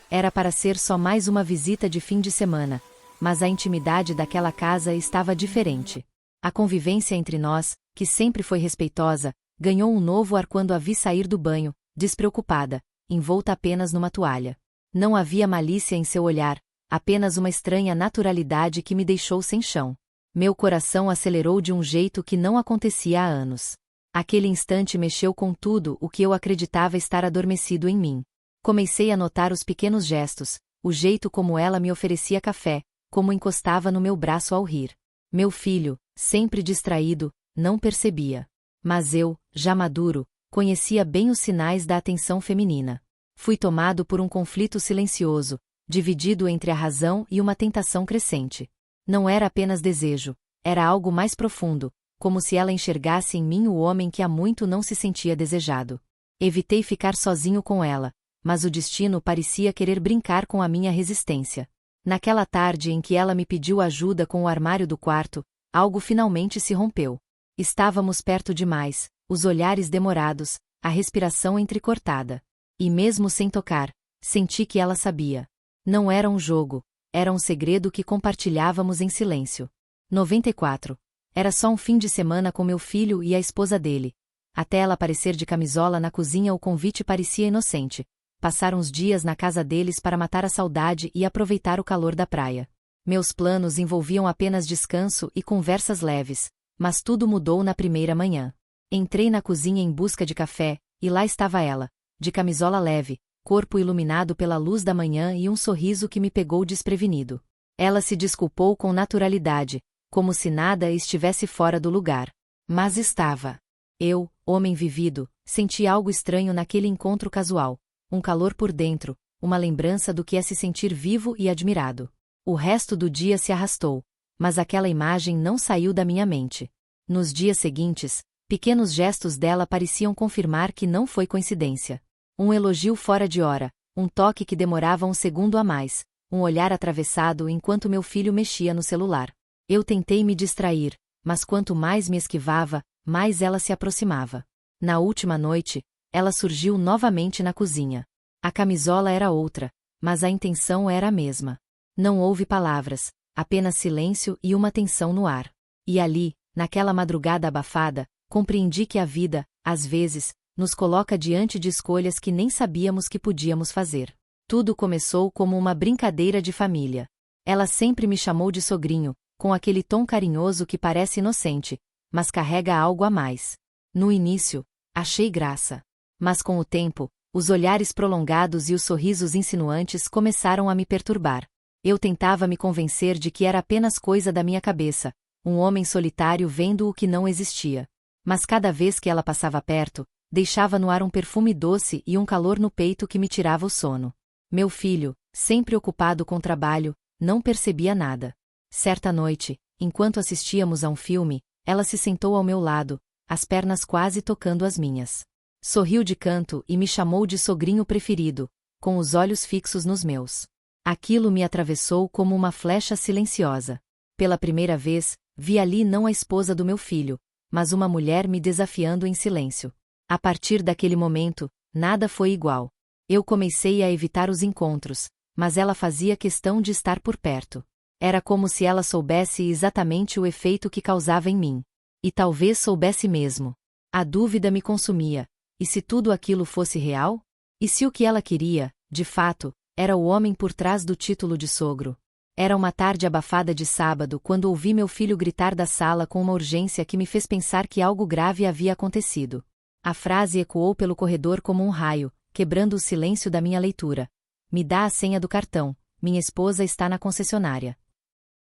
Era para ser só mais uma visita de fim de semana, mas a intimidade daquela casa estava diferente. A convivência entre nós, que sempre foi respeitosa, ganhou um novo ar quando a vi sair do banho, despreocupada, envolta apenas numa toalha. Não havia malícia em seu olhar, apenas uma estranha naturalidade que me deixou sem chão. Meu coração acelerou de um jeito que não acontecia há anos. Aquele instante mexeu com tudo o que eu acreditava estar adormecido em mim. Comecei a notar os pequenos gestos, o jeito como ela me oferecia café, como encostava no meu braço ao rir. Meu filho, sempre distraído, não percebia. Mas eu, já maduro, conhecia bem os sinais da atenção feminina. Fui tomado por um conflito silencioso, dividido entre a razão e uma tentação crescente. Não era apenas desejo, era algo mais profundo, como se ela enxergasse em mim o homem que há muito não se sentia desejado. Evitei ficar sozinho com ela, mas o destino parecia querer brincar com a minha resistência. Naquela tarde em que ela me pediu ajuda com o armário do quarto, algo finalmente se rompeu. Estávamos perto demais, os olhares demorados, a respiração entrecortada. E mesmo sem tocar, senti que ela sabia. Não era um jogo, era um segredo que compartilhávamos em silêncio. 94. Era só um fim de semana com meu filho e a esposa dele. Até ela aparecer de camisola na cozinha, o convite parecia inocente. Passar uns dias na casa deles para matar a saudade e aproveitar o calor da praia. Meus planos envolviam apenas descanso e conversas leves, mas tudo mudou na primeira manhã. Entrei na cozinha em busca de café, e lá estava ela, de camisola leve, corpo iluminado pela luz da manhã e um sorriso que me pegou desprevenido. Ela se desculpou com naturalidade, como se nada estivesse fora do lugar. Mas estava. Eu, homem vivido, senti algo estranho naquele encontro casual, um calor por dentro, uma lembrança do que é se sentir vivo e admirado. O resto do dia se arrastou, mas aquela imagem não saiu da minha mente. Nos dias seguintes, pequenos gestos dela pareciam confirmar que não foi coincidência. Um elogio fora de hora, um toque que demorava um segundo a mais, um olhar atravessado enquanto meu filho mexia no celular. Eu tentei me distrair, mas quanto mais me esquivava, mais ela se aproximava. Na última noite, ela surgiu novamente na cozinha. A camisola era outra, mas a intenção era a mesma. Não houve palavras, apenas silêncio e uma tensão no ar. E ali, naquela madrugada abafada, compreendi que a vida, às vezes, nos coloca diante de escolhas que nem sabíamos que podíamos fazer. Tudo começou como uma brincadeira de família. Ela sempre me chamou de sogrinho, com aquele tom carinhoso que parece inocente, mas carrega algo a mais. No início, achei graça. Mas com o tempo, os olhares prolongados e os sorrisos insinuantes começaram a me perturbar. Eu tentava me convencer de que era apenas coisa da minha cabeça, um homem solitário vendo o que não existia. Mas cada vez que ela passava perto, deixava no ar um perfume doce e um calor no peito que me tirava o sono. Meu filho, sempre ocupado com trabalho, não percebia nada. Certa noite, enquanto assistíamos a um filme, ela se sentou ao meu lado, as pernas quase tocando as minhas. Sorriu de canto e me chamou de sogrinho preferido, com os olhos fixos nos meus. Aquilo me atravessou como uma flecha silenciosa. Pela primeira vez, vi ali não a esposa do meu filho, mas uma mulher me desafiando em silêncio. A partir daquele momento, nada foi igual. Eu comecei a evitar os encontros, mas ela fazia questão de estar por perto. Era como se ela soubesse exatamente o efeito que causava em mim. E talvez soubesse mesmo. A dúvida me consumia. E se tudo aquilo fosse real? E se o que ela queria, de fato, era o homem por trás do título de sogro? Era uma tarde abafada de sábado quando ouvi meu filho gritar da sala com uma urgência que me fez pensar que algo grave havia acontecido. A frase ecoou pelo corredor como um raio, quebrando o silêncio da minha leitura. Me dá a senha do cartão, minha esposa está na concessionária.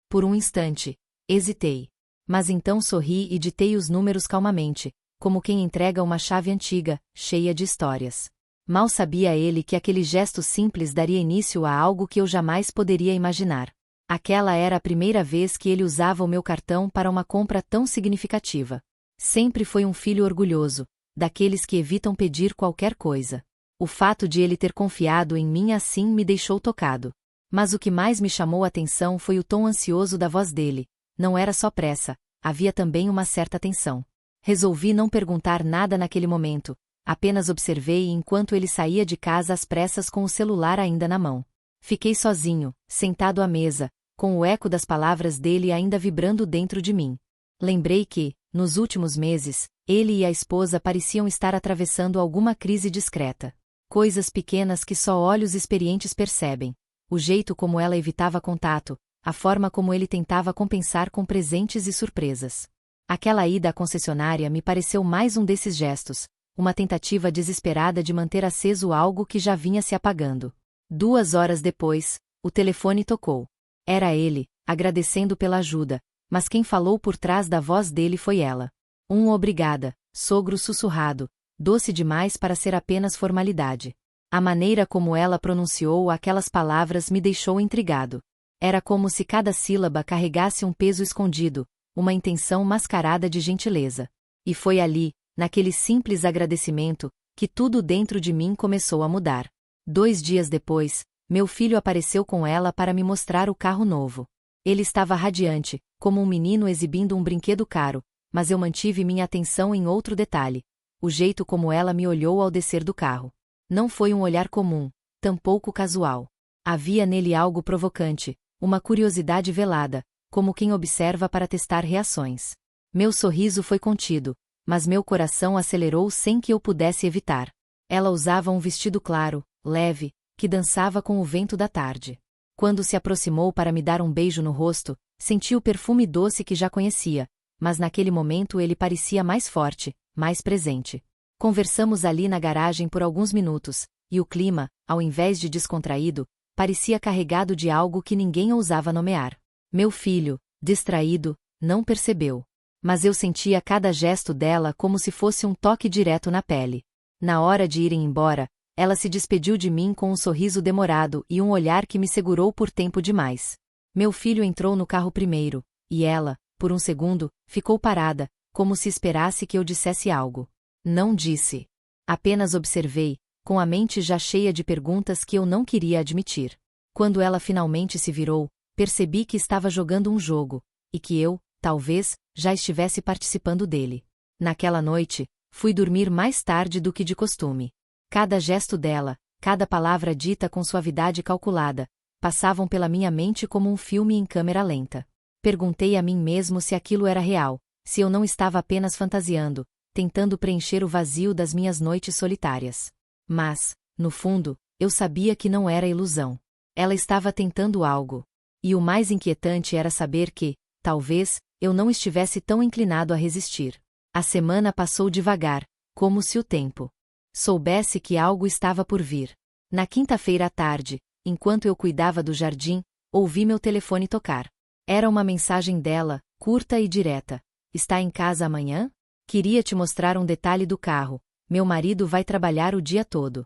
Por um instante, hesitei. Mas então sorri e ditei os números calmamente, como quem entrega uma chave antiga, cheia de histórias. Mal sabia ele que aquele gesto simples daria início a algo que eu jamais poderia imaginar. Aquela era a primeira vez que ele usava o meu cartão para uma compra tão significativa. Sempre foi um filho orgulhoso, daqueles que evitam pedir qualquer coisa. O fato de ele ter confiado em mim assim me deixou tocado. Mas o que mais me chamou a atenção foi o tom ansioso da voz dele. Não era só pressa, havia também uma certa tensão. Resolvi não perguntar nada naquele momento, apenas observei enquanto ele saía de casa às pressas com o celular ainda na mão. Fiquei sozinho, sentado à mesa, com o eco das palavras dele ainda vibrando dentro de mim. Lembrei que, nos últimos meses, ele e a esposa pareciam estar atravessando alguma crise discreta. Coisas pequenas que só olhos experientes percebem. O jeito como ela evitava contato, a forma como ele tentava compensar com presentes e surpresas. Aquela ida à concessionária me pareceu mais um desses gestos, uma tentativa desesperada de manter aceso algo que já vinha se apagando. 2 horas depois, o telefone tocou. Era ele, agradecendo pela ajuda, mas quem falou por trás da voz dele foi ela. Obrigada, sogro sussurrado, doce demais para ser apenas formalidade. A maneira como ela pronunciou aquelas palavras me deixou intrigado. Era como se cada sílaba carregasse um peso escondido, uma intenção mascarada de gentileza. E foi ali, naquele simples agradecimento, que tudo dentro de mim começou a mudar. 2 dias depois, meu filho apareceu com ela para me mostrar o carro novo. Ele estava radiante, como um menino exibindo um brinquedo caro, mas eu mantive minha atenção em outro detalhe: o jeito como ela me olhou ao descer do carro. Não foi um olhar comum, tampouco casual. Havia nele algo provocante, uma curiosidade velada, como quem observa para testar reações. Meu sorriso foi contido, mas meu coração acelerou sem que eu pudesse evitar. Ela usava um vestido claro, leve, que dançava com o vento da tarde. Quando se aproximou para me dar um beijo no rosto, senti o perfume doce que já conhecia, mas naquele momento ele parecia mais forte, mais presente. Conversamos ali na garagem por alguns minutos, e o clima, ao invés de descontraído, parecia carregado de algo que ninguém ousava nomear. Meu filho, distraído, não percebeu. Mas eu sentia cada gesto dela como se fosse um toque direto na pele. Na hora de irem embora, ela se despediu de mim com um sorriso demorado e um olhar que me segurou por tempo demais. Meu filho entrou no carro primeiro, e ela, por um segundo, ficou parada, como se esperasse que eu dissesse algo. Não disse. Apenas observei, com a mente já cheia de perguntas que eu não queria admitir. Quando ela finalmente se virou, percebi que estava jogando um jogo, e que eu, talvez, já estivesse participando dele. Naquela noite, fui dormir mais tarde do que de costume. Cada gesto dela, cada palavra dita com suavidade calculada, passavam pela minha mente como um filme em câmera lenta. Perguntei a mim mesmo se aquilo era real, se eu não estava apenas fantasiando, tentando preencher o vazio das minhas noites solitárias. Mas, no fundo, eu sabia que não era ilusão. Ela estava tentando algo. E o mais inquietante era saber que, talvez, eu não estivesse tão inclinado a resistir. A semana passou devagar, como se o tempo soubesse que algo estava por vir. Na quinta-feira à tarde, enquanto eu cuidava do jardim, ouvi meu telefone tocar. Era uma mensagem dela, curta e direta. Está em casa amanhã? Queria te mostrar um detalhe do carro. Meu marido vai trabalhar o dia todo.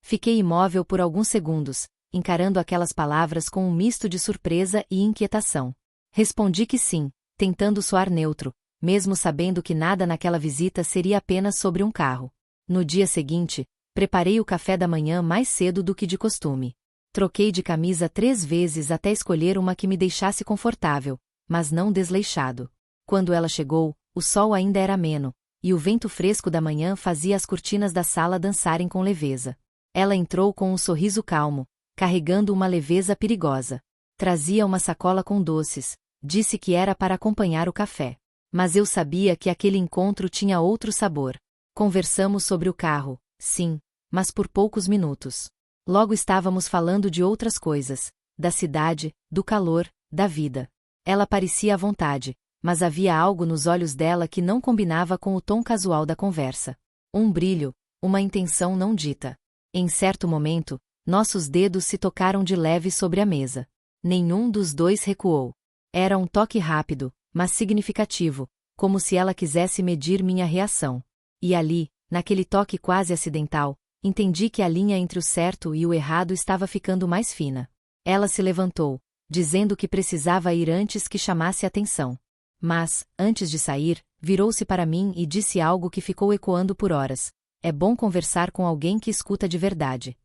Fiquei imóvel por alguns segundos, encarando aquelas palavras com um misto de surpresa e inquietação. Respondi que sim, tentando soar neutro, mesmo sabendo que nada naquela visita seria apenas sobre um carro. No dia seguinte, preparei o café da manhã mais cedo do que de costume. Troquei de camisa 3 vezes até escolher uma que me deixasse confortável, mas não desleixado. Quando ela chegou, o sol ainda era ameno, e o vento fresco da manhã fazia as cortinas da sala dançarem com leveza. Ela entrou com um sorriso calmo, carregando uma leveza perigosa. Trazia uma sacola com doces, disse que era para acompanhar o café. Mas eu sabia que aquele encontro tinha outro sabor. Conversamos sobre o carro, sim, mas por poucos minutos. Logo estávamos falando de outras coisas, da cidade, do calor, da vida. Ela parecia à vontade, mas havia algo nos olhos dela que não combinava com o tom casual da conversa. Um brilho, uma intenção não dita. Em certo momento, nossos dedos se tocaram de leve sobre a mesa. Nenhum dos dois recuou. Era um toque rápido, mas significativo, como se ela quisesse medir minha reação. E ali, naquele toque quase acidental, entendi que a linha entre o certo e o errado estava ficando mais fina. Ela se levantou, dizendo que precisava ir antes que chamasse atenção. Mas, antes de sair, virou-se para mim e disse algo que ficou ecoando por horas. É bom conversar com alguém que escuta de verdade.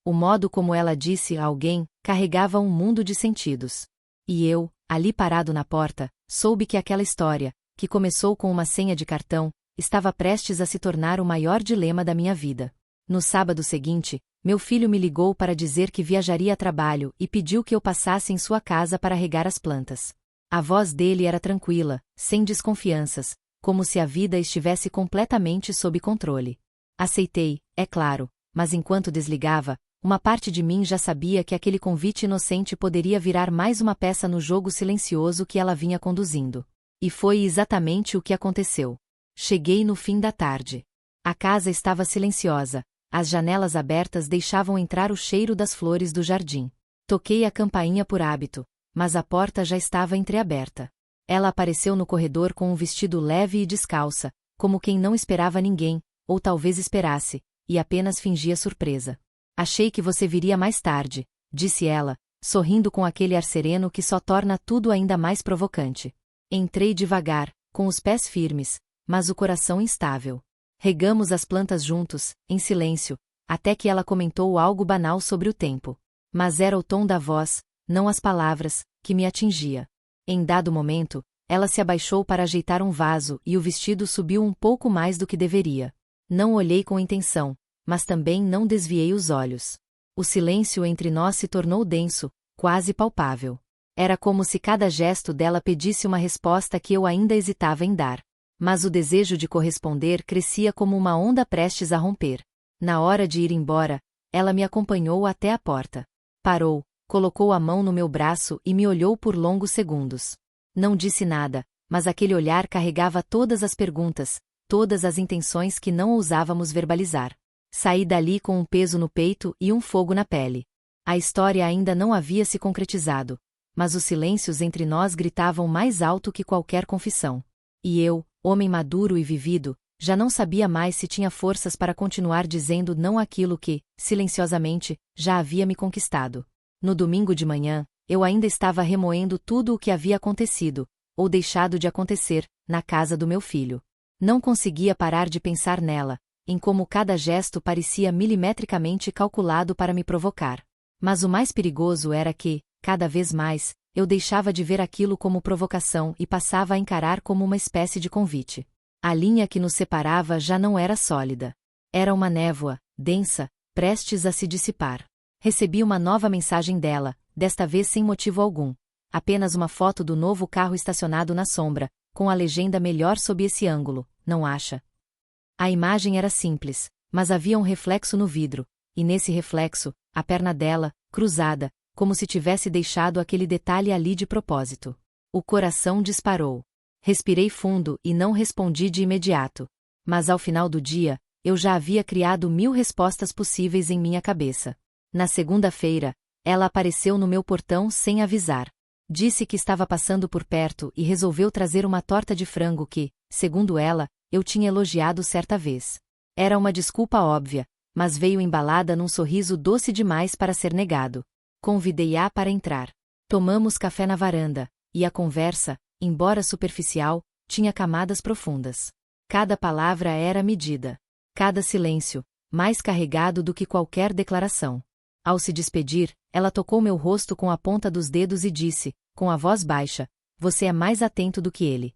O modo como ela disse a alguém, carregava um mundo de sentidos. E eu, ali parado na porta, soube que aquela história, que começou com uma senha de cartão, estava prestes a se tornar o maior dilema da minha vida. No sábado seguinte, meu filho me ligou para dizer que viajaria a trabalho e pediu que eu passasse em sua casa para regar as plantas. A voz dele era tranquila, sem desconfianças, como se a vida estivesse completamente sob controle. Aceitei, é claro, mas enquanto desligava, uma parte de mim já sabia que aquele convite inocente poderia virar mais uma peça no jogo silencioso que ela vinha conduzindo. E foi exatamente o que aconteceu. Cheguei no fim da tarde. A casa estava silenciosa, as janelas abertas deixavam entrar o cheiro das flores do jardim. Toquei a campainha por hábito, mas a porta já estava entreaberta. Ela apareceu no corredor com um vestido leve e descalça, como quem não esperava ninguém, ou talvez esperasse, e apenas fingia surpresa. Achei que você viria mais tarde, disse ela, sorrindo com aquele ar sereno que só torna tudo ainda mais provocante. Entrei devagar, com os pés firmes, mas o coração instável. Regamos as plantas juntos, em silêncio, até que ela comentou algo banal sobre o tempo. Mas era o tom da voz, não as palavras, que me atingia. Em dado momento, ela se abaixou para ajeitar um vaso e o vestido subiu um pouco mais do que deveria. Não olhei com intenção, mas também não desviei os olhos. O silêncio entre nós se tornou denso, quase palpável. Era como se cada gesto dela pedisse uma resposta que eu ainda hesitava em dar. Mas o desejo de corresponder crescia como uma onda prestes a romper. Na hora de ir embora, ela me acompanhou até a porta. Parou, colocou a mão no meu braço e me olhou por longos segundos. Não disse nada, mas aquele olhar carregava todas as perguntas, todas as intenções que não ousávamos verbalizar. Saí dali com um peso no peito e um fogo na pele. A história ainda não havia se concretizado, mas os silêncios entre nós gritavam mais alto que qualquer confissão. E eu, homem maduro e vivido, já não sabia mais se tinha forças para continuar dizendo não àquilo que, silenciosamente, já havia me conquistado. No domingo de manhã, eu ainda estava remoendo tudo o que havia acontecido, ou deixado de acontecer, na casa do meu filho. Não conseguia parar de pensar nela, em como cada gesto parecia milimetricamente calculado para me provocar. Mas o mais perigoso era que, cada vez mais, eu deixava de ver aquilo como provocação e passava a encarar como uma espécie de convite. A linha que nos separava já não era sólida. Era uma névoa, densa, prestes a se dissipar. Recebi uma nova mensagem dela, desta vez sem motivo algum. Apenas uma foto do novo carro estacionado na sombra, com a legenda melhor sob esse ângulo, não acha? A imagem era simples, mas havia um reflexo no vidro, e nesse reflexo, a perna dela, cruzada, como se tivesse deixado aquele detalhe ali de propósito. O coração disparou. Respirei fundo e não respondi de imediato. Mas ao final do dia, eu já havia criado 1000 respostas possíveis em minha cabeça. Na segunda-feira, ela apareceu no meu portão sem avisar. Disse que estava passando por perto e resolveu trazer uma torta de frango que, segundo ela, eu tinha elogiado certa vez. Era uma desculpa óbvia, mas veio embalada num sorriso doce demais para ser negado. Convidei-a para entrar. Tomamos café na varanda, e a conversa, embora superficial, tinha camadas profundas. Cada palavra era medida. Cada silêncio, mais carregado do que qualquer declaração. Ao se despedir, ela tocou meu rosto com a ponta dos dedos e disse, com a voz baixa, "Você é mais atento do que ele."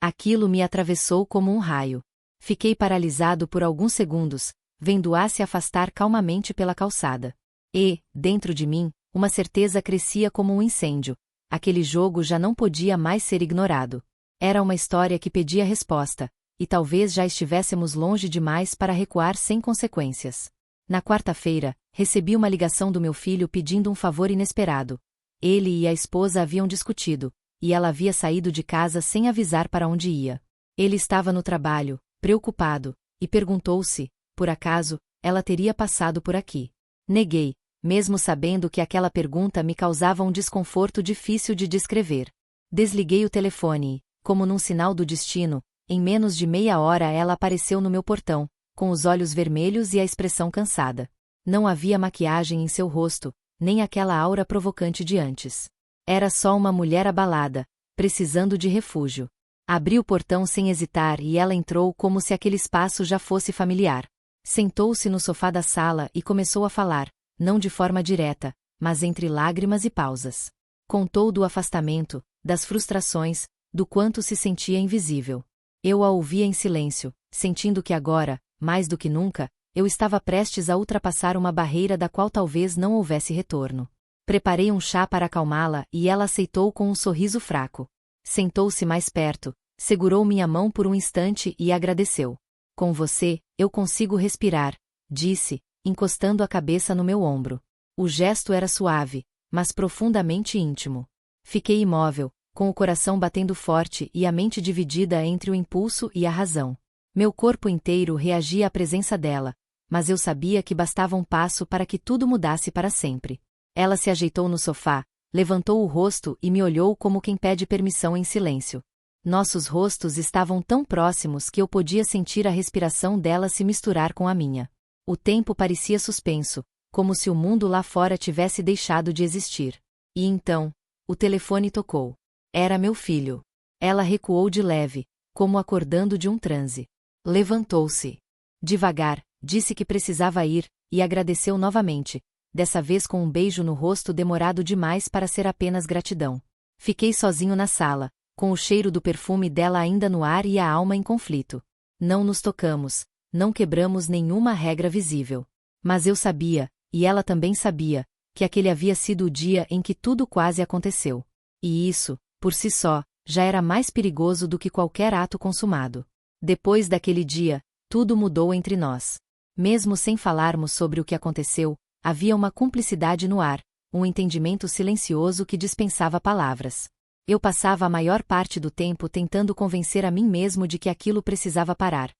Aquilo me atravessou como um raio. Fiquei paralisado por alguns segundos, vendo-a se afastar calmamente pela calçada. E, dentro de mim, uma certeza crescia como um incêndio. Aquele jogo já não podia mais ser ignorado. Era uma história que pedia resposta, e talvez já estivéssemos longe demais para recuar sem consequências. Na quarta-feira, recebi uma ligação do meu filho pedindo um favor inesperado. Ele e a esposa haviam discutido, e ela havia saído de casa sem avisar para onde ia. Ele estava no trabalho, preocupado, e perguntou se, por acaso, ela teria passado por aqui. Neguei, mesmo sabendo que aquela pergunta me causava um desconforto difícil de descrever. Desliguei o telefone e, como num sinal do destino, em menos de meia hora ela apareceu no meu portão, com os olhos vermelhos e a expressão cansada. Não havia maquiagem em seu rosto, nem aquela aura provocante de antes. Era só uma mulher abalada, precisando de refúgio. Abri o portão sem hesitar e ela entrou como se aquele espaço já fosse familiar. Sentou-se no sofá da sala e começou a falar, não de forma direta, mas entre lágrimas e pausas. Contou do afastamento, das frustrações, do quanto se sentia invisível. Eu a ouvia em silêncio, sentindo que agora, mais do que nunca, Eu estava prestes a ultrapassar uma barreira da qual talvez não houvesse retorno. Preparei um chá para acalmá-la e ela aceitou com um sorriso fraco. Sentou-se mais perto, segurou minha mão por um instante e agradeceu. Com você, eu consigo respirar, disse, encostando a cabeça no meu ombro. O gesto era suave, mas profundamente íntimo. Fiquei imóvel, com o coração batendo forte e a mente dividida entre o impulso e a razão. Meu corpo inteiro reagia à presença dela, mas eu sabia que bastava um passo para que tudo mudasse para sempre. Ela se ajeitou no sofá, levantou o rosto e me olhou como quem pede permissão em silêncio. Nossos rostos estavam tão próximos que eu podia sentir a respiração dela se misturar com a minha. O tempo parecia suspenso, como se o mundo lá fora tivesse deixado de existir. E então, o telefone tocou. Era meu filho. Ela recuou de leve, como acordando de um transe. Levantou-se. Devagar, disse que precisava ir, e agradeceu novamente, dessa vez com um beijo no rosto demorado demais para ser apenas gratidão. Fiquei sozinho na sala, com o cheiro do perfume dela ainda no ar e a alma em conflito. Não nos tocamos, não quebramos nenhuma regra visível. Mas eu sabia, e ela também sabia, que aquele havia sido o dia em que tudo quase aconteceu. E isso, por si só, já era mais perigoso do que qualquer ato consumado. Depois daquele dia, tudo mudou entre nós. Mesmo sem falarmos sobre o que aconteceu, havia uma cumplicidade no ar, um entendimento silencioso que dispensava palavras. Eu passava a maior parte do tempo tentando convencer a mim mesmo de que aquilo precisava parar.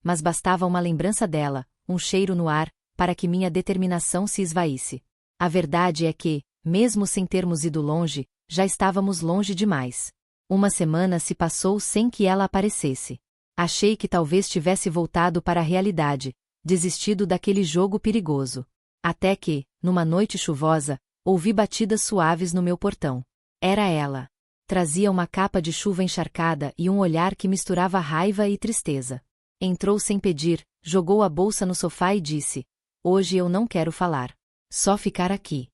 Mas bastava uma lembrança dela, um cheiro no ar, para que minha determinação se esvaísse. A verdade é que, mesmo sem termos ido longe, já estávamos longe demais. Uma semana se passou sem que ela aparecesse. Achei que talvez tivesse voltado para a realidade, desistido daquele jogo perigoso. Até que, numa noite chuvosa, ouvi batidas suaves no meu portão. Era ela. Trazia uma capa de chuva encharcada e um olhar que misturava raiva e tristeza. Entrou sem pedir, jogou a bolsa no sofá e disse: "Hoje eu não quero falar. Só ficar aqui."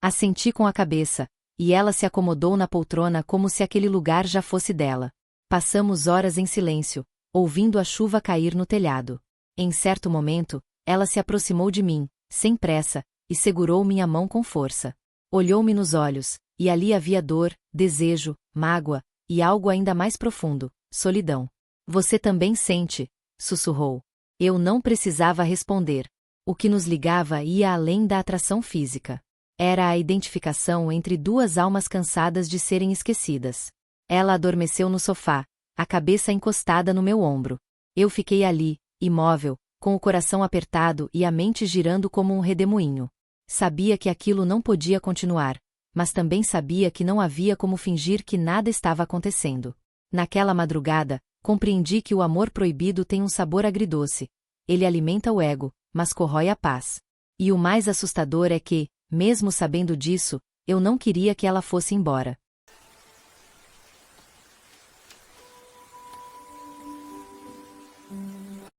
Assenti com a cabeça, e ela se acomodou na poltrona como se aquele lugar já fosse dela. Passamos horas em silêncio, ouvindo a chuva cair no telhado. Em certo momento, ela se aproximou de mim, sem pressa, e segurou minha mão com força. Olhou-me nos olhos, e ali havia dor, desejo, mágoa, e algo ainda mais profundo, solidão. "Você também sente", sussurrou. Eu não precisava responder. O que nos ligava ia além da atração física. Era a identificação entre duas almas cansadas de serem esquecidas. Ela adormeceu no sofá, a cabeça encostada no meu ombro. Eu fiquei ali, imóvel, com o coração apertado e a mente girando como um redemoinho. Sabia que aquilo não podia continuar, mas também sabia que não havia como fingir que nada estava acontecendo. Naquela madrugada, compreendi que o amor proibido tem um sabor agridoce. Ele alimenta o ego, mas corrói a paz. E o mais assustador é que, mesmo sabendo disso, eu não queria que ela fosse embora.